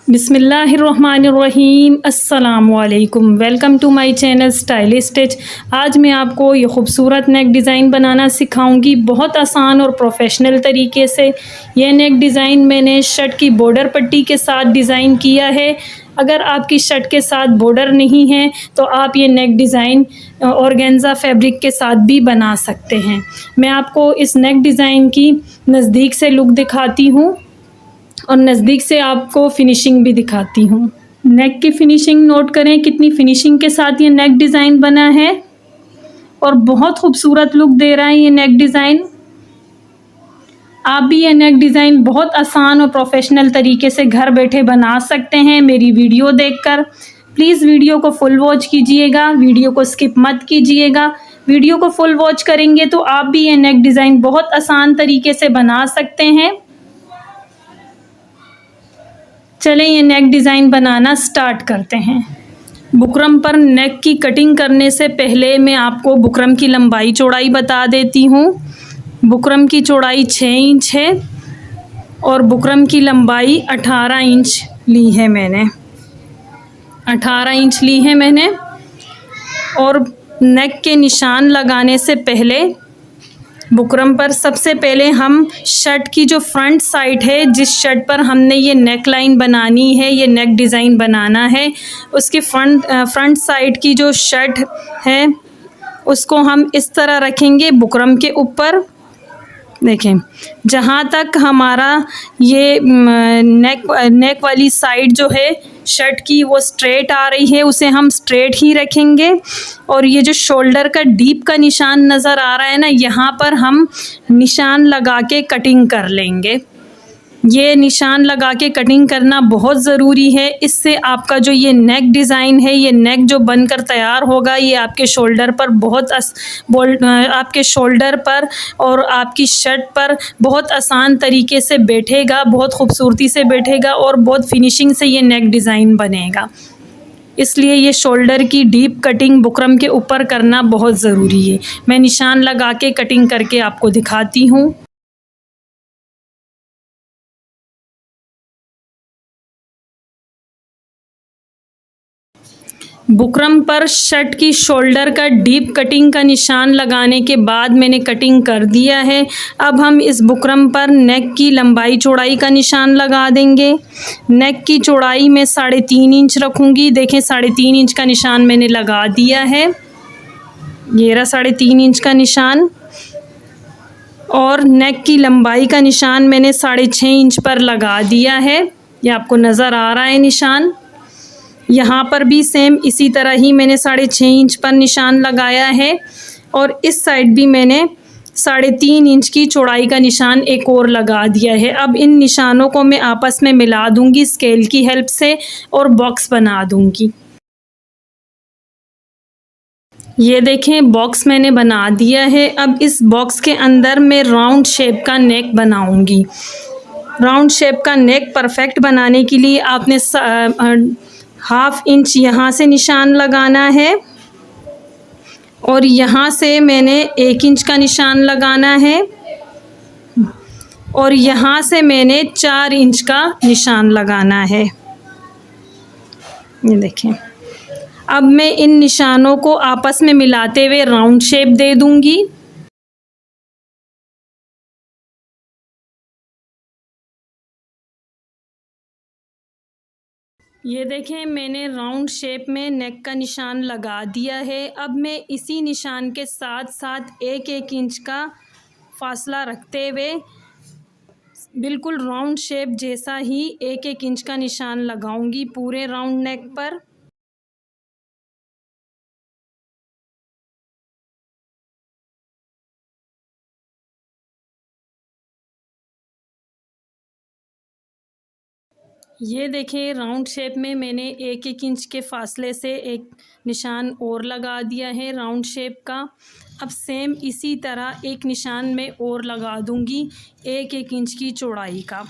बिस्मिल्लाहिर्रहमानिर्रहीम अस्सलामुअलैकुम। Welcome to my channel stylish stitch. आज मैं आपको ये खूबसूरत नेक डिज़ाइन बनाना सिखाऊंगी बहुत आसान और प्रोफेशनल तरीके से। यह नेक डिज़ाइन मैंने शर्ट की बॉर्डर पट्टी के साथ डिज़ाइन किया है। अगर आपकी शर्ट के साथ बॉर्डर नहीं है तो आप ये नेक डिज़ाइन ऑर्गेन्जा फैब्रिक के साथ भी बना सकते हैं। मैं आपको इस नेक डिज़ाइन की नज़दीक से लुक दिखाती हूँ और नज़दीक से आपको फिनिशिंग भी दिखाती हूँ। नेक की फिनिशिंग नोट करें कितनी फिनिशिंग के साथ ये नेक डिज़ाइन बना है और बहुत खूबसूरत लुक दे रहा है ये नेक डिज़ाइन। आप भी ये नेक डिज़ाइन बहुत आसान और प्रोफेशनल तरीके से घर बैठे बना सकते हैं मेरी वीडियो देखकर। प्लीज़ वीडियो को फुल वॉच कीजिएगा, वीडियो को स्किप मत कीजिएगा। वीडियो को फुल वॉच करेंगे तो आप भी ये नेक डिज़ाइन बहुत आसान तरीके से बना सकते हैं। चलें ये नेक डिज़ाइन बनाना स्टार्ट करते हैं। बुकरम पर नेक की कटिंग करने से पहले मैं आपको बुकरम की लंबाई चौड़ाई बता देती हूँ। बुकरम की चौड़ाई 6 इंच है और बुकरम की लंबाई 18 इंच ली है मैंने। 18 इंच ली है मैंने। और नेक के निशान लगाने से पहले बुकरम पर सबसे पहले हम शर्ट की जो फ्रंट साइड है, जिस शर्ट पर हमने ये नेक लाइन बनानी है, ये नेक डिज़ाइन बनाना है, उसकी फ्रंट साइड की जो शर्ट है उसको हम इस तरह रखेंगे बुकरम के ऊपर। देखें, जहाँ तक हमारा ये नेक वाली साइड जो है शर्ट की वो स्ट्रेट आ रही है, उसे हम स्ट्रेट ही रखेंगे। और ये जो शोल्डर का डीप का निशान नज़र आ रहा है ना, यहाँ पर हम निशान लगा के कटिंग कर लेंगे। ये निशान लगा के कटिंग करना बहुत ज़रूरी है। इससे आपका जो ये नेक डिज़ाइन है, ये नेक जो बनकर तैयार होगा, ये आपके शोल्डर पर आपके शोल्डर पर और आपकी शर्ट पर बहुत आसान तरीके से बैठेगा, बहुत खूबसूरती से बैठेगा और बहुत फिनिशिंग से ये नेक डिज़ाइन बनेगा। इसलिए ये शोल्डर की डीप कटिंग बुकरम के ऊपर करना बहुत ज़रूरी है। मैं निशान लगा के कटिंग करके आपको दिखाती हूँ। बुकरम पर शर्ट की शोल्डर का डीप कटिंग का निशान लगाने के बाद मैंने कटिंग कर दिया है। अब हम इस बुकरम पर नेक की लंबाई चौड़ाई का निशान लगा देंगे। नेक की चौड़ाई मैं 3.5 इंच रखूँगी। देखें, 3.5 इंच का निशान मैंने लगा दिया है। ये रहा 3.5 इंच का निशान। और नेक की लंबाई का निशान मैंने 6.5 इंच पर लगा दिया है। ये आपको नज़र आ रहा है निशान। यहाँ पर भी सेम इसी तरह ही मैंने 6.5 इंच पर निशान लगाया है। और इस साइड भी मैंने 3.5 इंच की चौड़ाई का निशान एक और लगा दिया है। अब इन निशानों को मैं आपस में मिला दूंगी स्केल की हेल्प से और बॉक्स बना दूंगी। ये देखें, बॉक्स मैंने बना दिया है। अब इस बॉक्स के अंदर मैं राउंड शेप का नेक बनाऊंगी। राउंड शेप का नेक परफेक्ट बनाने के लिए आपने 1/2 इंच यहाँ से निशान लगाना है और यहाँ से मैंने 1 इंच का निशान लगाना है और यहाँ से मैंने 4 इंच का निशान लगाना है। ये देखें, अब मैं इन निशानों को आपस में मिलाते हुए राउंड शेप दे दूंगी। ये देखें, मैंने राउंड शेप में नेक का निशान लगा दिया है। अब मैं इसी निशान के साथ साथ 1-1 इंच का फासला रखते हुए बिल्कुल राउंड शेप जैसा ही 1-1 इंच का निशान लगाऊंगी पूरे राउंड नेक पर। ये देखिए, राउंड शेप में मैंने 1-1 इंच के फासले से एक निशान और लगा दिया है राउंड शेप का। अब सेम इसी तरह एक निशान में और लगा दूंगी 1-1 इंच की चौड़ाई का।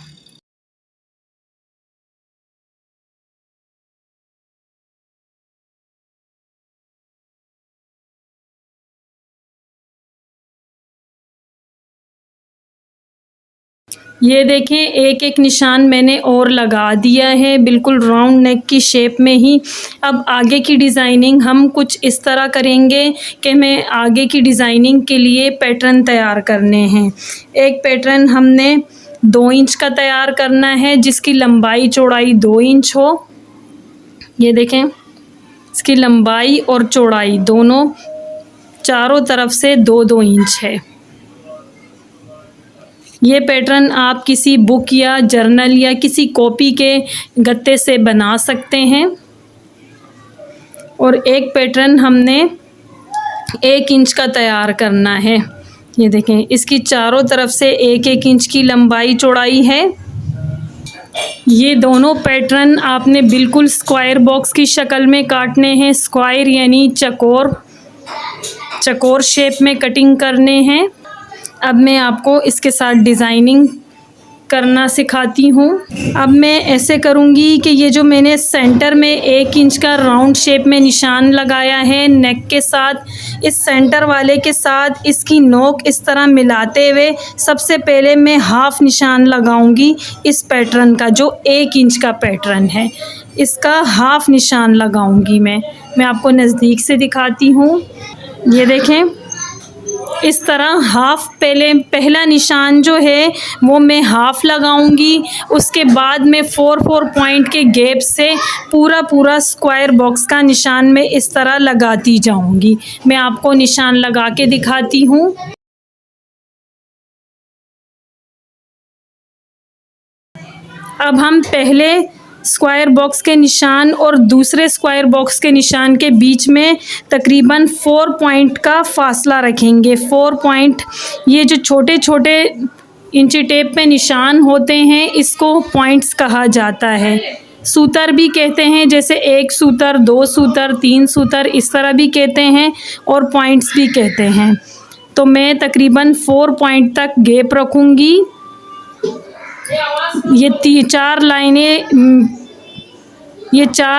ये देखें एक एक निशान मैंने और लगा दिया है बिल्कुल राउंड नेक की शेप में ही। अब आगे की डिज़ाइनिंग हम कुछ इस तरह करेंगे कि मैं आगे की डिज़ाइनिंग के लिए पैटर्न तैयार करने हैं। एक पैटर्न हमने 2 इंच का तैयार करना है जिसकी लंबाई चौड़ाई 2 इंच हो। ये देखें इसकी लंबाई और चौड़ाई दोनों चारों तरफ से 2-2 इंच है। ये पैटर्न आप किसी बुक या जर्नल या किसी कॉपी के गत्ते से बना सकते हैं। और एक पैटर्न हमने 1 इंच का तैयार करना है। ये देखें इसकी चारों तरफ से 1-1 इंच की लंबाई चौड़ाई है। ये दोनों पैटर्न आपने बिल्कुल स्क्वायर बॉक्स की शक्ल में काटने हैं। स्क्वायर यानी चकोर शेप में कटिंग करने हैं। अब मैं आपको इसके साथ डिज़ाइनिंग करना सिखाती हूँ। अब मैं ऐसे करूँगी कि ये जो मैंने सेंटर में 1 इंच का राउंड शेप में निशान लगाया है नेक के साथ, इस सेंटर वाले के साथ इसकी नोक इस तरह मिलाते हुए सबसे पहले मैं हाफ़ निशान लगाऊंगी इस पैटर्न का, जो 1 इंच का पैटर्न है। इसका हाफ़ निशान लगाऊंगी मैं आपको नज़दीक से दिखाती हूँ। ये देखें इस तरह पहला निशान जो है वो मैं हाफ़ लगाऊंगी। उसके बाद मैं 4-4 पॉइंट के गैप से पूरा स्क्वायर बॉक्स का निशान मैं इस तरह लगाती जाऊंगी। मैं आपको निशान लगा के दिखाती हूँ। अब हम पहले स्क्वायर बॉक्स के निशान और दूसरे स्क्वायर बॉक्स के निशान के बीच में तकरीबन 4 पॉइंट का फासला रखेंगे। 4 पॉइंट, ये जो छोटे छोटे इंची टेप पे निशान होते हैं इसको पॉइंट्स कहा जाता है। सूतर भी कहते हैं, जैसे 1 सूतर, 2 सूतर, 3 सूतर इस तरह भी कहते हैं और पॉइंट्स भी कहते हैं। तो मैं तकरीबन 4 पॉइंट तक गैप रखूँगी। ये 4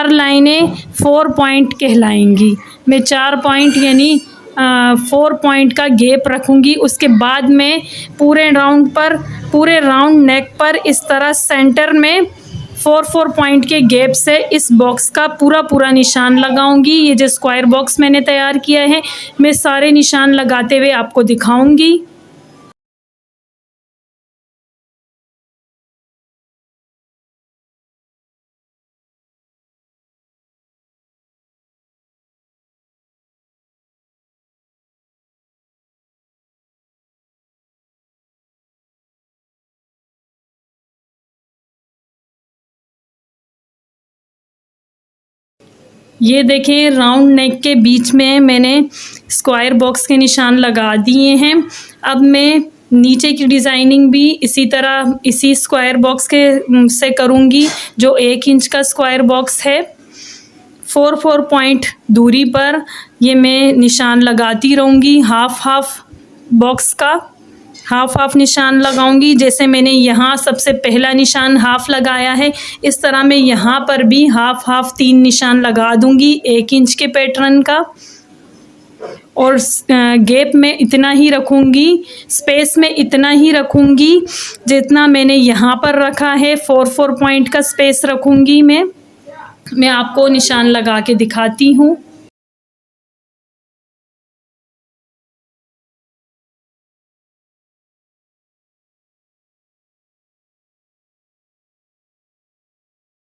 लाइनें 4 पॉइंट कहलाएंगी। मैं 4 पॉइंट यानी 4 पॉइंट का गैप रखूँगी। उसके बाद मैं पूरे राउंड नेक पर इस तरह सेंटर में 4-4 पॉइंट के गैप से इस बॉक्स का पूरा निशान लगाऊंगी। ये जो स्क्वायर बॉक्स मैंने तैयार किया है मैं सारे निशान लगाते हुए आपको दिखाऊंगी। ये देखें राउंड नेक के बीच में मैंने स्क्वायर बॉक्स के निशान लगा दिए हैं। अब मैं नीचे की डिज़ाइनिंग भी इसी स्क्वायर बॉक्स के से करूँगी जो 1 इंच का स्क्वायर बॉक्स है। 4-4 पॉइंट दूरी पर ये मैं निशान लगाती रहूँगी। हाफ बॉक्स का हाफ निशान लगाऊंगी। जैसे मैंने यहाँ सबसे पहला निशान हाफ लगाया है, इस तरह मैं यहाँ पर भी हाफ 3 निशान लगा दूंगी 1 इंच के पैटर्न का। और गैप में इतना ही रखूँगी, स्पेस में इतना ही रखूँगी जितना मैंने यहाँ पर रखा है। 4-4 पॉइंट का स्पेस रखूँगी मैं आपको निशान लगा के दिखाती हूँ।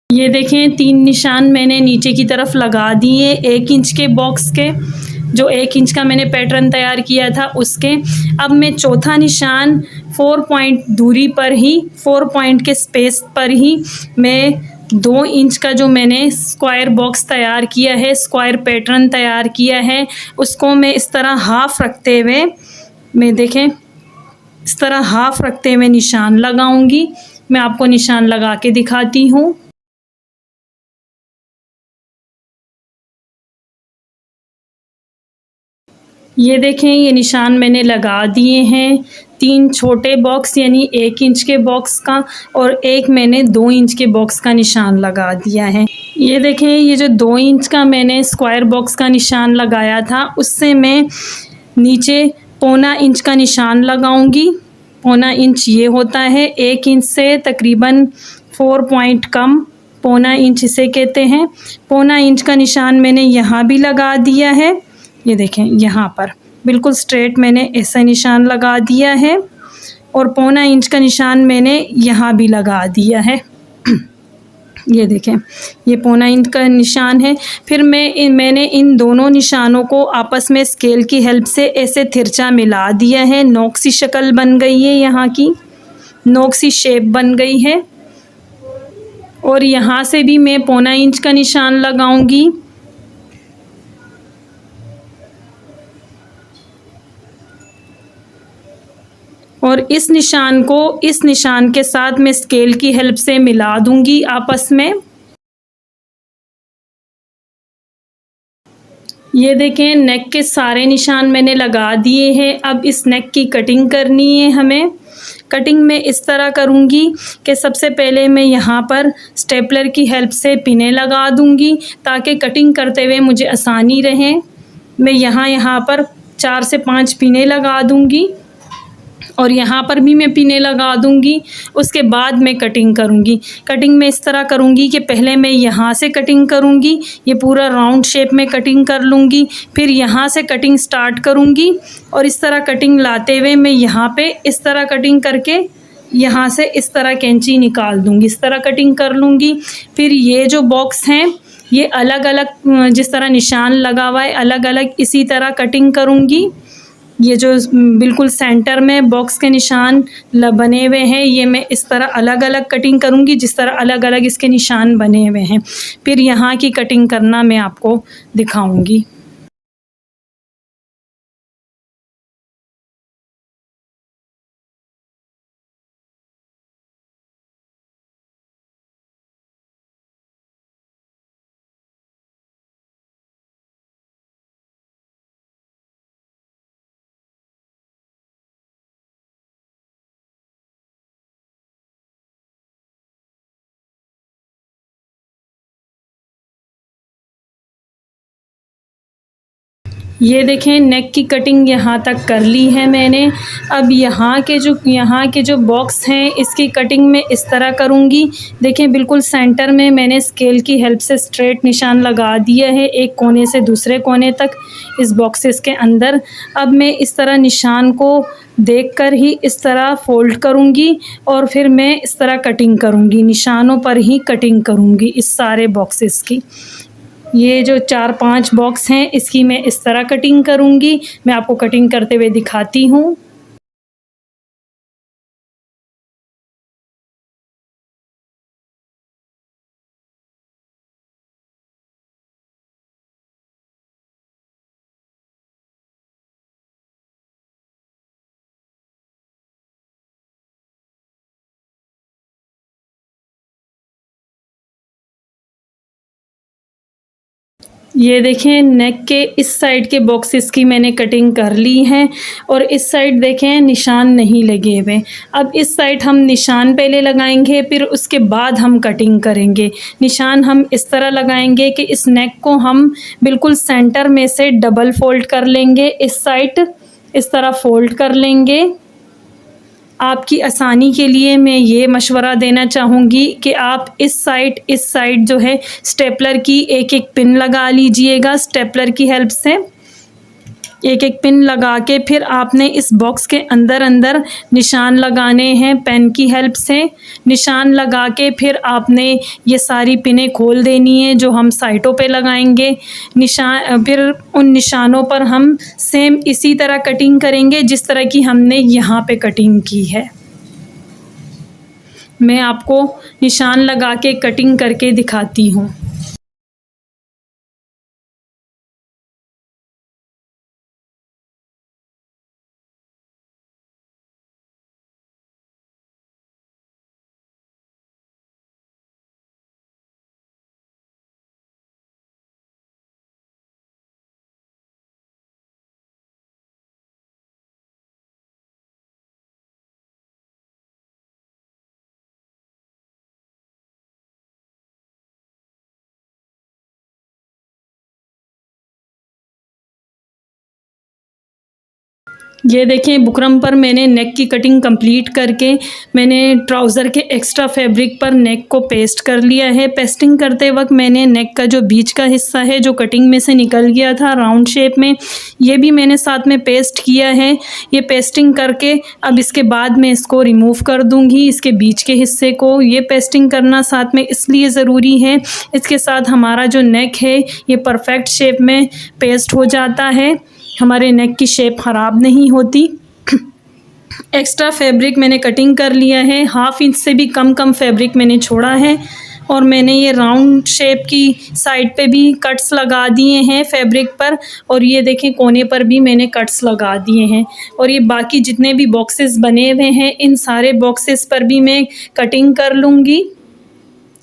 ये देखें 3 निशान मैंने नीचे की तरफ लगा दिए 1 इंच के बॉक्स के, जो 1 इंच का मैंने पैटर्न तैयार किया था उसके। अब मैं चौथा निशान 4 पॉइंट दूरी पर ही 4 पॉइंट के स्पेस पर ही मैं 2 इंच का जो मैंने स्क्वायर बॉक्स तैयार किया है, स्क्वायर पैटर्न तैयार किया है, उसको मैं इस तरह हाफ रखते हुए मैं देखें इस तरह हाफ रखते हुए निशान लगाऊंगी। मैं आपको निशान लगा के दिखाती हूँ। ये देखें ये निशान मैंने लगा दिए हैं। 3 छोटे बॉक्स यानी 1 इंच के बॉक्स का और एक मैंने 2 इंच के बॉक्स का निशान लगा दिया है। ये देखें ये जो 2 इंच का मैंने स्क्वायर बॉक्स का निशान लगाया था उससे मैं नीचे 1.25 इंच का निशान लगाऊंगी। पौना इंच ये होता है, 1 इंच से तकरीबन 4 पॉइंट कम, पौना इंच इसे कहते हैं। पौना इंच का निशान मैंने यहाँ भी लगा दिया है, ये देखें यहाँ पर बिल्कुल स्ट्रेट मैंने ऐसा निशान लगा दिया है और पौना इंच का निशान मैंने यहाँ भी लगा दिया है। ये देखें, ये पौना इंच का निशान है। फिर मैंने इन दोनों निशानों को आपस में स्केल की हेल्प से ऐसे तिरछा मिला दिया है। नोक सी शक्ल बन गई है, यहाँ की नोक सी शेप बन गई है। और यहाँ से भी मैं पौना इंच का निशान लगाऊंगी। और इस निशान को इस निशान के साथ मैं स्केल की हेल्प से मिला दूंगी आपस में। ये देखें, नेक के सारे निशान मैंने लगा दिए हैं। अब इस नेक की कटिंग करनी है हमें। कटिंग में इस तरह करूँगी कि सबसे पहले मैं यहाँ पर स्टेपलर की हेल्प से पिनें लगा दूँगी ताकि कटिंग करते हुए मुझे आसानी रहे। मैं यहाँ पर 4 से 5 पिनें लगा दूँगी और यहाँ पर भी मैं पिनें लगा दूँगी। उसके बाद मैं कटिंग करूँगी। कटिंग में इस तरह करूँगी कि पहले मैं यहाँ से कटिंग करूँगी, ये पूरा राउंड शेप में कटिंग कर लूँगी, फिर यहाँ से कटिंग स्टार्ट करूँगी और इस तरह कटिंग लाते हुए मैं यहाँ पे इस तरह कटिंग करके यहाँ से इस तरह कैंची निकाल दूँगी, इस तरह कटिंग कर लूँगी। फिर ये जो बॉक्स हैं ये अलग अलग जिस तरह निशान लगा हुआ है अलग अलग इसी तरह कटिंग करूँगी। ये जो बिल्कुल सेंटर में बॉक्स के निशान बने हुए हैं ये मैं इस तरह अलग अलग कटिंग करूँगी जिस तरह अलग अलग इसके निशान बने हुए हैं। फिर यहाँ की कटिंग करना मैं आपको दिखाऊँगी। ये देखें, नेक की कटिंग यहाँ तक कर ली है मैंने। अब यहाँ के जो बॉक्स हैं इसकी कटिंग मैं इस तरह करूँगी। देखें, बिल्कुल सेंटर में मैंने स्केल की हेल्प से स्ट्रेट निशान लगा दिया है एक कोने से दूसरे कोने तक इस बॉक्सेस के अंदर। अब मैं इस तरह निशान को देखकर ही इस तरह फ़ोल्ड करूँगी और फिर मैं इस तरह कटिंग करूँगी, निशानों पर ही कटिंग करूँगी इस सारे बॉक्सेस की। ये जो 4-5 बॉक्स हैं इसकी मैं इस तरह कटिंग करूँगी। मैं आपको कटिंग करते हुए दिखाती हूँ। ये देखें, नेक के इस साइड के बॉक्सेस की मैंने कटिंग कर ली है और इस साइड देखें निशान नहीं लगे हुए। अब इस साइड हम निशान पहले लगाएंगे फिर उसके बाद हम कटिंग करेंगे। निशान हम इस तरह लगाएंगे कि इस नेक को हम बिल्कुल सेंटर में से डबल फोल्ड कर लेंगे, इस साइड इस तरह फोल्ड कर लेंगे। आपकी आसानी के लिए मैं ये मशवरा देना चाहूँगी कि आप इस साइड जो है स्टेपलर की एक-एक पिन लगा लीजिएगा। स्टेपलर की हेल्प से एक-एक पिन लगा के फिर आपने इस बॉक्स के अंदर निशान लगाने हैं पेन की हेल्प से। निशान लगा के फिर आपने ये सारी पिनें खोल देनी है जो हम साइडों पे लगाएंगे। फिर उन निशानों पर हम सेम इसी तरह कटिंग करेंगे जिस तरह की हमने यहाँ पे कटिंग की है। मैं आपको निशान लगा के कटिंग करके दिखाती हूँ। ये देखें बुकरम पर मैंने नेक की कटिंग कंप्लीट करके मैंने ट्राउज़र के एक्स्ट्रा फैब्रिक पर नेक को पेस्ट कर लिया है। पेस्टिंग करते वक्त मैंने नेक का जो बीच का हिस्सा है जो कटिंग में से निकल गया था राउंड शेप में, ये भी मैंने साथ में पेस्ट किया है। ये पेस्टिंग करके अब इसके बाद मैं इसको रिमूव कर दूंगी, इसके बीच के हिस्से को। ये पेस्टिंग करना साथ में इसलिए ज़रूरी है, इसके साथ हमारा जो नेक है ये परफेक्ट शेप में पेस्ट हो जाता है, हमारे नेक की शेप ख़राब नहीं होती। एक्स्ट्रा फैब्रिक मैंने कटिंग कर लिया है, 1/2 इंच से भी कम फैब्रिक मैंने छोड़ा है और मैंने ये राउंड शेप की साइड पे भी कट्स लगा दिए हैं फैब्रिक पर, और ये देखें कोने पर भी मैंने कट्स लगा दिए हैं। और ये बाकी जितने भी बॉक्सेस बने हुए हैं इन सारे बॉक्सेस पर भी मैं कटिंग कर लूँगी।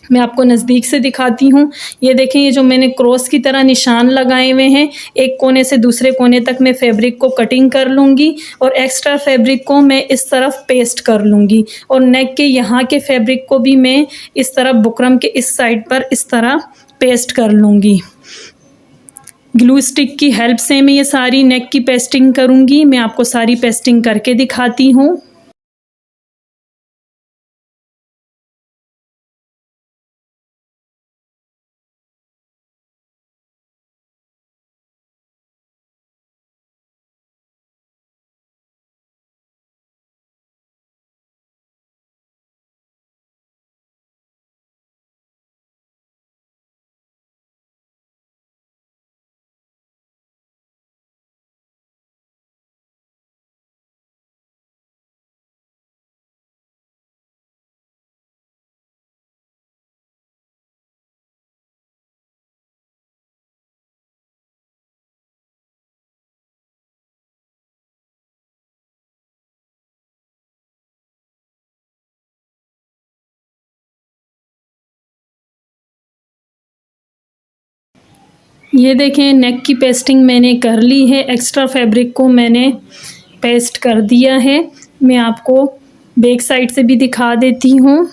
मैं आपको नज़दीक से दिखाती हूँ। ये देखें ये जो मैंने क्रॉस की तरह निशान लगाए हुए हैं, एक कोने से दूसरे कोने तक मैं फैब्रिक को कटिंग कर लूँगी और एक्स्ट्रा फैब्रिक को मैं इस तरफ पेस्ट कर लूँगी और नेक के यहाँ के फैब्रिक को भी मैं इस तरफ बुकरम के इस साइड पर इस तरह पेस्ट कर लूँगी। ग्लू स्टिक की हेल्प से मैं ये सारी नेक की पेस्टिंग करूँगी। मैं आपको सारी पेस्टिंग करके दिखाती हूँ। ये देखें नेक की पेस्टिंग मैंने कर ली है, एक्स्ट्रा फैब्रिक को मैंने पेस्ट कर दिया है। मैं आपको बैक साइड से भी दिखा देती हूँ।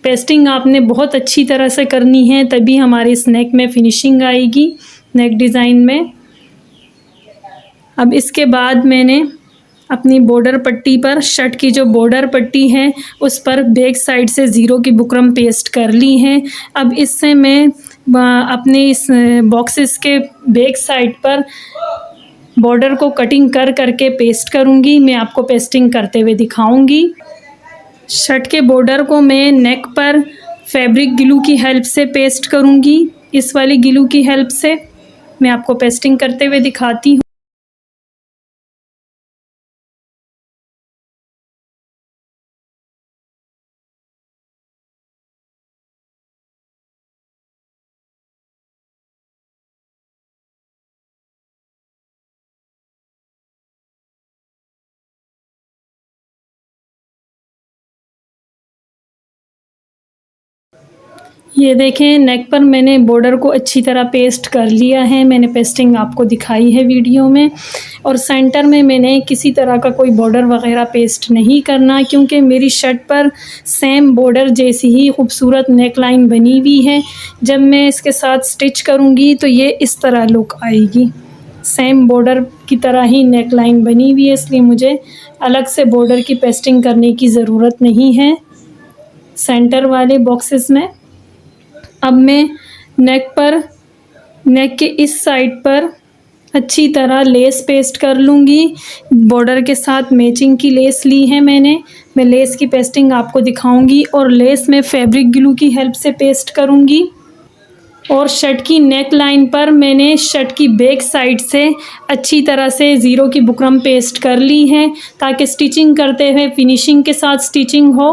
पेस्टिंग आपने बहुत अच्छी तरह से करनी है, तभी हमारे इस नेक में फिनिशिंग आएगी, नेक डिज़ाइन में। अब इसके बाद मैंने अपनी बॉर्डर पट्टी पर, शर्ट की जो बॉर्डर पट्टी है उस पर बैक साइड से ज़ीरो की बुकरम पेस्ट कर ली है। अब इससे मैं अपने इस बॉक्सेस के बैक साइड पर बॉर्डर को कटिंग कर करके पेस्ट करूँगी। मैं आपको पेस्टिंग करते हुए दिखाऊँगी। शर्ट के बॉर्डर को मैं नेक पर फैब्रिक ग्लू की हेल्प से पेस्ट करूँगी, इस वाली ग्लू की हेल्प से। मैं आपको पेस्टिंग करते हुए दिखाती हूँ। ये देखें नेक पर मैंने बॉर्डर को अच्छी तरह पेस्ट कर लिया है, मैंने पेस्टिंग आपको दिखाई है वीडियो में। और सेंटर में मैंने किसी तरह का कोई बॉर्डर वग़ैरह पेस्ट नहीं करना, क्योंकि मेरी शर्ट पर सेम बॉर्डर जैसी ही खूबसूरत नेक लाइन बनी हुई है। जब मैं इसके साथ स्टिच करूँगी तो ये इस तरह लुक आएगी, सेम बॉर्डर की तरह ही नेक लाइन बनी हुई है, इसलिए मुझे अलग से बॉर्डर की पेस्टिंग करने की ज़रूरत नहीं है सेंटर वाले बॉक्सेस में। अब मैं नेक के इस साइड पर अच्छी तरह लेस पेस्ट कर लूँगी। बॉर्डर के साथ मैचिंग की लेस ली है मैंने। मैं लेस की पेस्टिंग आपको दिखाऊंगी और लेस में फैब्रिक ग्लू की हेल्प से पेस्ट करूँगी। और शर्ट की नेक लाइन पर मैंने शर्ट की बैक साइड से अच्छी तरह से ज़ीरो की बुकरम पेस्ट कर ली है, ताकि स्टिचिंग करते हुए फिनिशिंग के साथ स्टिचिंग हो।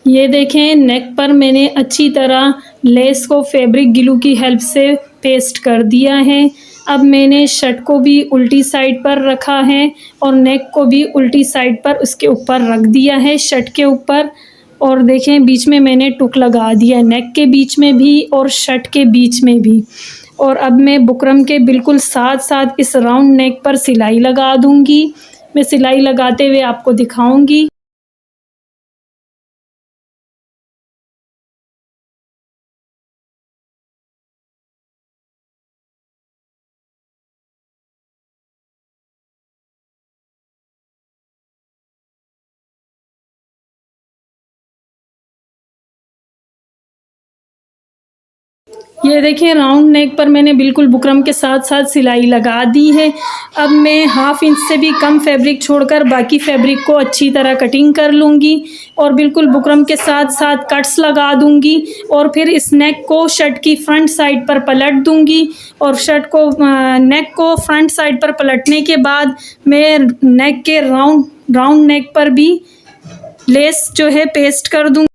ये देखें नेक पर मैंने अच्छी तरह लेस को फैब्रिक ग्लू की हेल्प से पेस्ट कर दिया है। अब मैंने शर्ट को भी उल्टी साइड पर रखा है और नेक को भी उल्टी साइड पर उसके ऊपर रख दिया है शर्ट के ऊपर। और देखें बीच में मैंने टुक लगा दिया है, नेक के बीच में भी और शर्ट के बीच में भी। और अब मैं बुकरम के बिल्कुल साथ-साथ इस राउंड नेक पर सिलाई लगा दूँगी। मैं सिलाई लगाते हुए आपको दिखाऊँगी। ये देखिए राउंड नेक पर मैंने बिल्कुल बुकरम के साथ-साथ सिलाई लगा दी है। अब मैं हाफ़ इंच से भी कम फैब्रिक छोड़कर बाकी फैब्रिक को अच्छी तरह कटिंग कर लूँगी और बिल्कुल बुकरम के साथ-साथ कट्स लगा दूँगी और फिर इस नेक को शर्ट की फ्रंट साइड पर पलट दूँगी और शर्ट को नेक को फ्रंट साइड पर पलटने के बाद मैं नेक के राउंड नेक पर भी लेस जो है पेस्ट कर दूँ।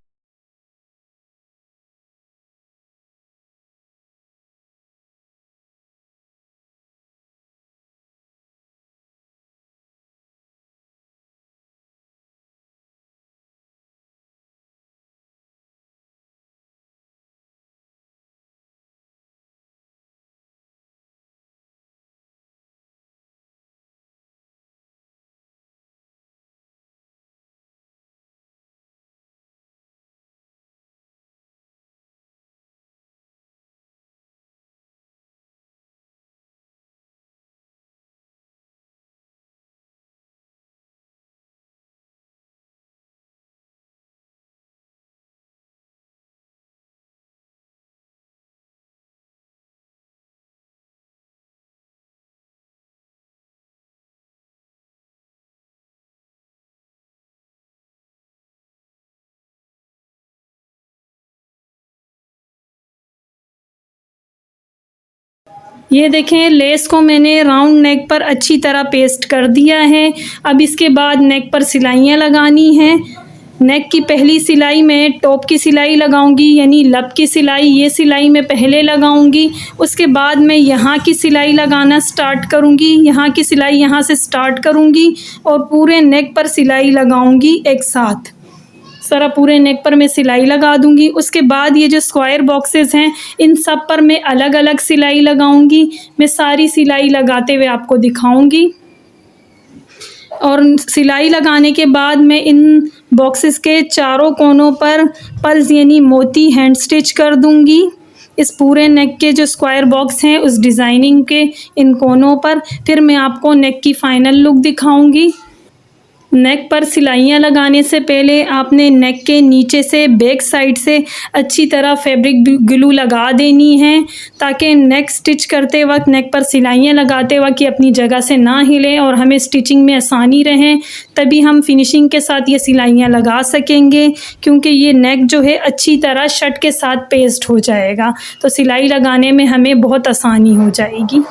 ये देखें लेस को मैंने राउंड नेक पर अच्छी तरह पेस्ट कर दिया है। अब इसके बाद नेक पर सिलाइयाँ लगानी हैं। नेक की पहली सिलाई मैं टॉप की सिलाई लगाऊंगी यानी लब की सिलाई, ये सिलाई मैं पहले लगाऊंगी। उसके बाद मैं यहाँ की सिलाई लगाना स्टार्ट करूंगी, यहाँ की सिलाई यहाँ से स्टार्ट करूंगी और पूरे नेक पर सिलाई लगाऊंगी एक साथ। सारा पूरे नेक पर मैं सिलाई लगा दूंगी। उसके बाद ये जो स्क्वायर बॉक्सेस हैं इन सब पर मैं अलग अलग सिलाई लगाऊंगी। मैं सारी सिलाई लगाते हुए आपको दिखाऊंगी और सिलाई लगाने के बाद मैं इन बॉक्सेस के चारों कोनों पर पर्ल्स यानी मोती हैंड स्टिच कर दूंगी। इस पूरे नेक के जो स्क्वायर बॉक्स हैं उस डिज़ाइनिंग के इन कोनों पर फिर मैं आपको नेक की फाइनल लुक दिखाऊंगी। नेक पर सिलाइयाँ लगाने से पहले आपने नेक के नीचे से बैक साइड से अच्छी तरह फैब्रिक ग्लू लगा देनी है ताकि नेक स्टिच करते वक्त नेक पर सिलाइयाँ लगाते वक्त ये अपनी जगह से ना हिले और हमें स्टिचिंग में आसानी रहे। तभी हम फिनिशिंग के साथ ये सिलाइयाँ लगा सकेंगे क्योंकि ये नेक जो है अच्छी तरह शर्ट के साथ पेस्ट हो जाएगा तो सिलाई लगाने में हमें बहुत आसानी हो जाएगी।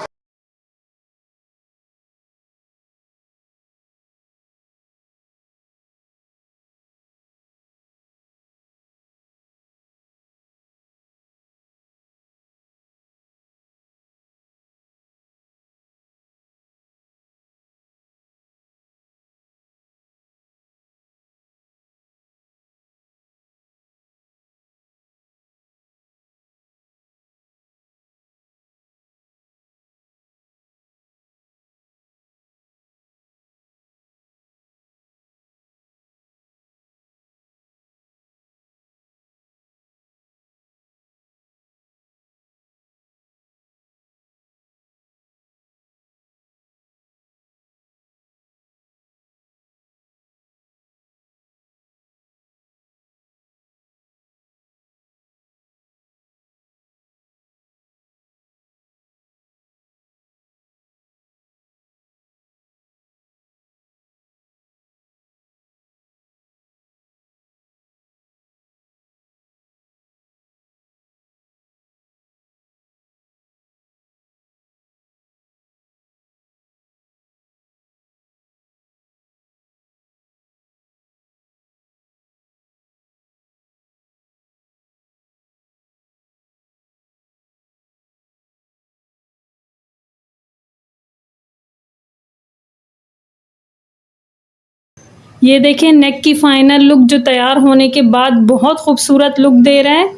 ये देखें नेक की फाइनल लुक जो तैयार होने के बाद बहुत खूबसूरत लुक दे रहा है।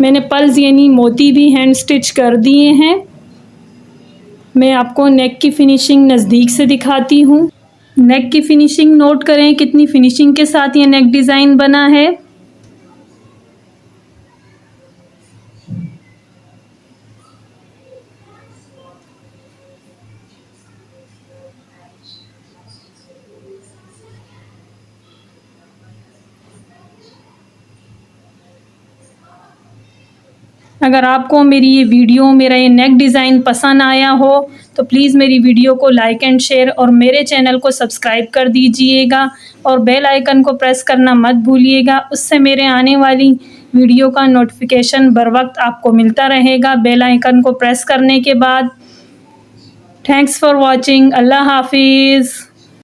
मैंने पल्स यानी मोती भी हैंड स्टिच कर दिए हैं। मैं आपको नेक की फिनिशिंग नज़दीक से दिखाती हूँ। नेक की फिनिशिंग नोट करें कितनी फिनिशिंग के साथ ये नेक डिज़ाइन बना है। अगर आपको मेरी ये वीडियो मेरा ये नेक डिज़ाइन पसंद आया हो तो प्लीज़ मेरी वीडियो को लाइक एंड शेयर और मेरे चैनल को सब्सक्राइब कर दीजिएगा और बेल आइकन को प्रेस करना मत भूलिएगा। उससे मेरे आने वाली वीडियो का नोटिफिकेशन बर वक्त आपको मिलता रहेगा बेल आइकन को प्रेस करने के बाद। Thanks for watching. अल्लाह हाफिज़।